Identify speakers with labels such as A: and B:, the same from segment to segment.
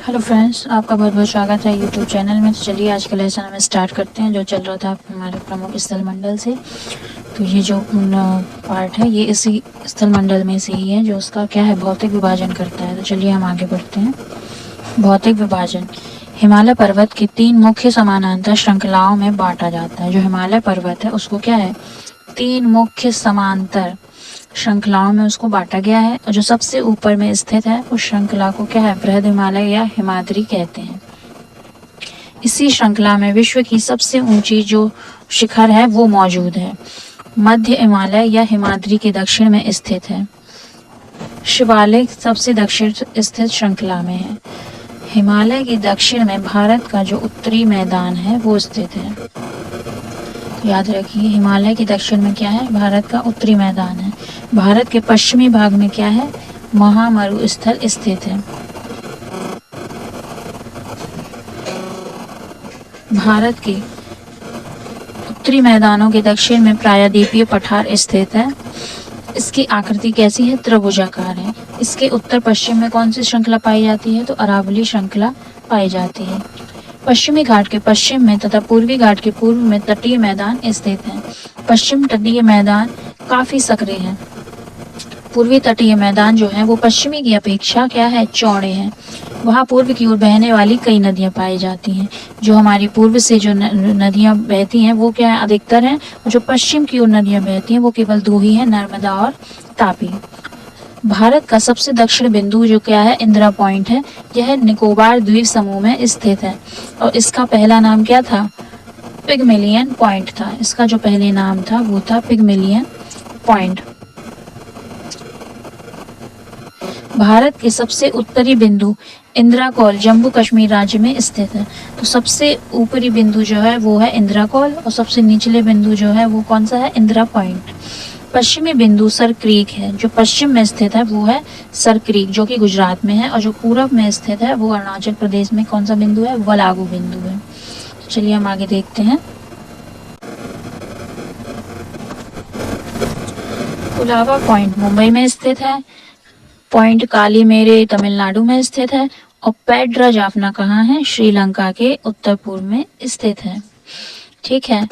A: Hello friends, आपका बहुत बहुत स्वागत है यूट्यूब चैनल में। तो चलिए आज का लेसन हम स्टार्ट करते हैं जो चल रहा था हमारे प्रमुख स्थल मंडल से। तो ये जो पार्ट है ये इसी स्थल मंडल में से ही है जो उसका क्या है भौतिक विभाजन करता है। तो चलिए हम आगे बढ़ते हैं। भौतिक विभाजन हिमालय पर्वत की 3 मुख्य समानांतर श्रृंखलाओं में बांटा जाता है। जो हिमालय पर्वत है उसको क्या है 3 मुख्य समांतर श्रृंखलाओं में उसको बांटा गया है और जो सबसे ऊपर में स्थित है उस श्रृंखला को क्या है बृहद हिमालय या हिमाद्री कहते हैं। इसी श्रृंखला में विश्व की सबसे ऊंची जो शिखर है वो मौजूद है। मध्य हिमालय या हिमाद्री के दक्षिण में स्थित है। शिवालिक सबसे दक्षिण स्थित श्रृंखला में है। हिमालय के दक्षिण में भारत का जो उत्तरी मैदान है वो स्थित है। याद रखिए हिमालय के दक्षिण में क्या है भारत का उत्तरी मैदान है। भारत के पश्चिमी भाग में क्या है महामरुस्थल स्थित है। भारत के उत्तरी मैदानों के दक्षिण में प्रायद्वीपीय पठार स्थित है। इसकी आकृति कैसी है त्रिभुजाकार है। इसके उत्तर पश्चिम में कौन सी श्रृंखला पाई जाती है तो अरावली श्रृंखला पाई जाती है। पश्चिमी घाट के पश्चिम में तथा पूर्वी घाट के पूर्व में तटीय मैदान स्थित हैं। पश्चिम तटीय मैदान काफी सक्रिय है। पूर्वी तटीय मैदान जो है वो पश्चिमी की अपेक्षा क्या है चौड़े हैं। वहाँ पूर्व की ओर बहने वाली कई नदियां पाई जाती हैं। जो हमारी पूर्व से जो नदियां बहती हैं वो क्या है अधिकतर हैं और जो पश्चिम की ओर नदियां बहती हैं वो केवल 2 ही हैं नर्मदा और तापी। भारत का सबसे दक्षिण बिंदु जो क्या है इंदिरा पॉइंट है। यह निकोबार द्वीप समूह में स्थित है और इसका पहला नाम क्या था पिगमेलियन पॉइंट था। इसका जो पहले नाम था वो था पिगमेलियन पॉइंट। भारत के सबसे उत्तरी बिंदु इंदिरा कौल जम्मू कश्मीर राज्य में स्थित है। तो सबसे ऊपरी बिंदु जो है वो है इंदिरा कौल और सबसे निचले बिंदु जो है वो कौन सा है इंदिरा पॉइंट। पश्चिमी बिंदु सर क्रीक है। जो पश्चिम में स्थित है वो है सर क्रीक जो कि गुजरात में है और जो पूरब में स्थित है वो अरुणाचल प्रदेश में कौन सा बिंदु है वलागू बिंदु है। तो चलिए हम आगे देखते हैं। कुलाबा पॉइंट मुंबई में स्थित है। पॉइंट काली मेरे तमिलनाडु में स्थित है और पेड्रा जाफना कहाँ है श्रीलंका के उत्तर पूर्व में स्थित है। ठीक है।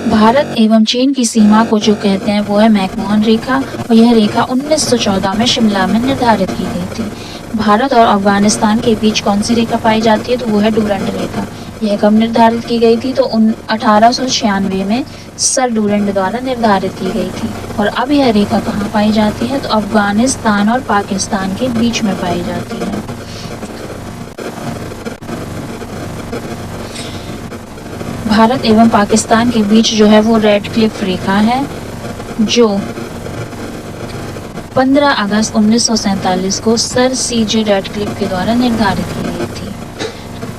A: भारत एवं चीन की सीमा को जो कहते हैं वो है मैकमोहन रेखा और यह रेखा 1914 में शिमला में निर्धारित की गई थी। भारत और अफगानिस्तान के बीच कौन सी रेखा पाई जाती है तो वो है डूरंड रेखा। यह कब निर्धारित की गई थी तो 1896 में सर डूरंड द्वारा निर्धारित की गई थी। और अब यह रेखा कहाँ पाई जाती है तो अफगानिस्तान और पाकिस्तान के बीच में पाई जाती है। भारत एवं पाकिस्तान के बीच जो है वो रेड क्लिफ रेखा है जो 15 अगस्त 1947 को सर सीजे रेडक्लिफ के द्वारा निर्धारित की गई थी।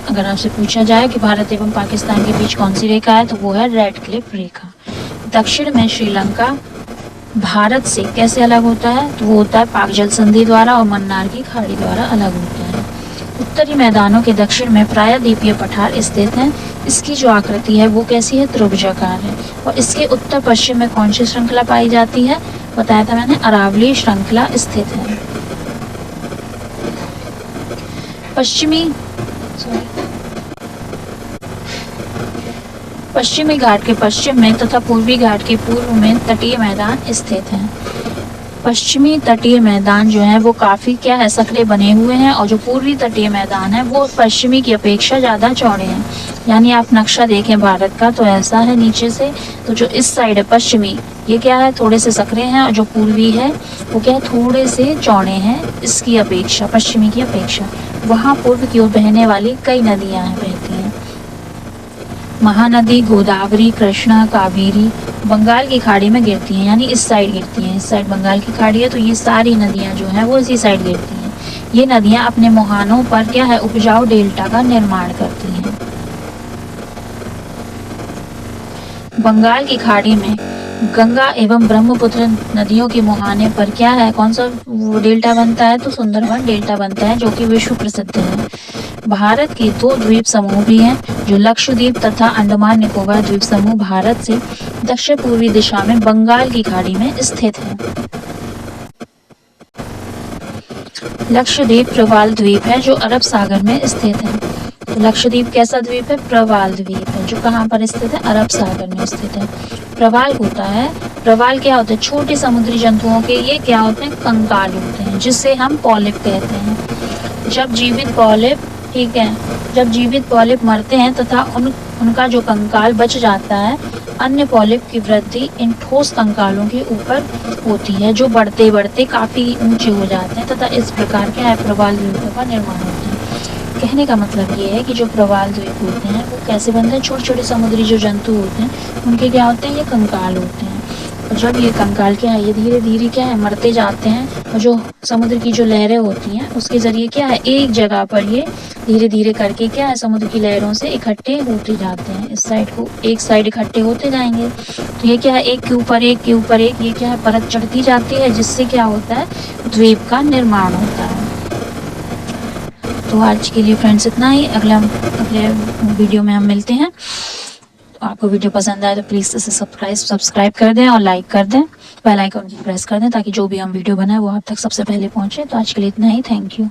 A: अगर आपसे पूछा जाए कि भारत एवं पाकिस्तान के बीच कौन सी रेखा है तो वो है रेड क्लिफ रेखा। दक्षिण में श्रीलंका भारत से कैसे अलग होता है तो वो होता है पाक जल संधि द्वारा और मन्नार की खाड़ी द्वारा अलग होता है। उत्तरी मैदानों के दक्षिण में प्रायद्वीपीय पठार स्थित हैं। इसकी जो आकृति है वो कैसी है त्रिभुजाकार है और इसके उत्तर पश्चिम में कौन सी श्रृंखला पाई जाती है बताया था मैंने अरावली श्रृंखला स्थित है। पश्चिमी घाट के पश्चिम में तथा पूर्वी घाट के पूर्व में तटीय मैदान स्थित हैं। पश्चिमी तटीय मैदान जो है वो काफी क्या है सकरे बने हुए हैं और जो पूर्वी तटीय मैदान है वो पश्चिमी की अपेक्षा ज्यादा चौड़े हैं। यानी आप नक्शा देखें भारत का तो ऐसा है नीचे से तो जो इस साइड है पश्चिमी ये क्या है थोड़े से सकरे हैं और जो पूर्वी है वो क्या है थोड़े से चौड़े हैं इसकी अपेक्षा पश्चिमी की अपेक्षा। वहाँ पूर्व की ओर बहने वाली कई नदियां बहती हैं। महानदी गोदावरी कृष्णा कावेरी बंगाल की खाड़ी में गिरती हैं। यानी इस साइड गिरती हैं। इस साइड बंगाल की खाड़ी है तो ये सारी नदियां जो हैं वो इसी साइड गिरती हैं। ये नदियां अपने मुहानों पर क्या है उपजाऊ डेल्टा का निर्माण करती हैं। बंगाल की खाड़ी में गंगा एवं ब्रह्मपुत्र नदियों के मुहाने पर क्या है कौन सा वो डेल्टा बनता है तो सुंदरबन डेल्टा बनता है जो कि विश्व प्रसिद्ध है। भारत के 2 द्वीप समूह भी हैं जो लक्षद्वीप तथा अंडमान निकोबार द्वीप समूह भारत से दक्षिण पूर्वी दिशा में बंगाल की खाड़ी में स्थित है। लक्षद्वीप प्रवाल द्वीप है जो अरब सागर में स्थित है। तो लक्षद्वीप कैसा द्वीप है? प्रवाल द्वीप है जो कहाँ पर स्थित है? अरब सागर में स्थित है। प्रवाल होता है, प्रवाल क्या होते हैं? छोटे समुद्री जंतुओं के ये क्या होते हैं? कंकाल होते हैं, जिससे हम पॉलिप कहते हैं। जब जीवित पॉलिप, ठीक है, जब जीवित पॉलिप मरते हैं तथा उनका जो कंकाल बच जाता है, अन्य पॉलिप की वृद्धि इन ठोस कंकालों के ऊपर होती है जो बढ़ते बढ़ते काफी ऊंचे हो जाते हैं तथा इस प्रकार के प्रवाल द्वीपों का निर्माण होता है। कहने का मतलब ये है कि जो प्रवाल द्वीप होते हैं वो कैसे बनते हैं? छोटे छोटे समुद्री जो जंतु होते हैं उनके क्या होते हैं? ये कंकाल होते हैं। और जब ये कंकाल क्या है, ये धीरे धीरे क्या है, मरते जाते हैं, और जो समुद्र की जो लहरें होती हैं उसके जरिए क्या है, एक जगह पर ये धीरे धीरे करके क्या है, समुद्र की लहरों से इकट्ठे होते जाते हैं। इस साइड को एक साइड इकट्ठे होते जाएंगे, तो ये क्या है, एक के ऊपर एक के ऊपर एक, ये क्या है, परत चढ़ती जाती है, जिससे क्या होता है, द्वीप का निर्माण होता है। तो आज के लिए फ्रेंड्स इतना ही। अगले वीडियो में हम मिलते हैं। तो आपको वीडियो पसंद आए तो प्लीज़ इसे सब्सक्राइब कर दें और लाइक कर दें, बेल आइकन प्रेस कर दें ताकि जो भी हम वीडियो बनाए वो आप तक सबसे पहले पहुंचे। तो आज के लिए इतना ही। Thank you.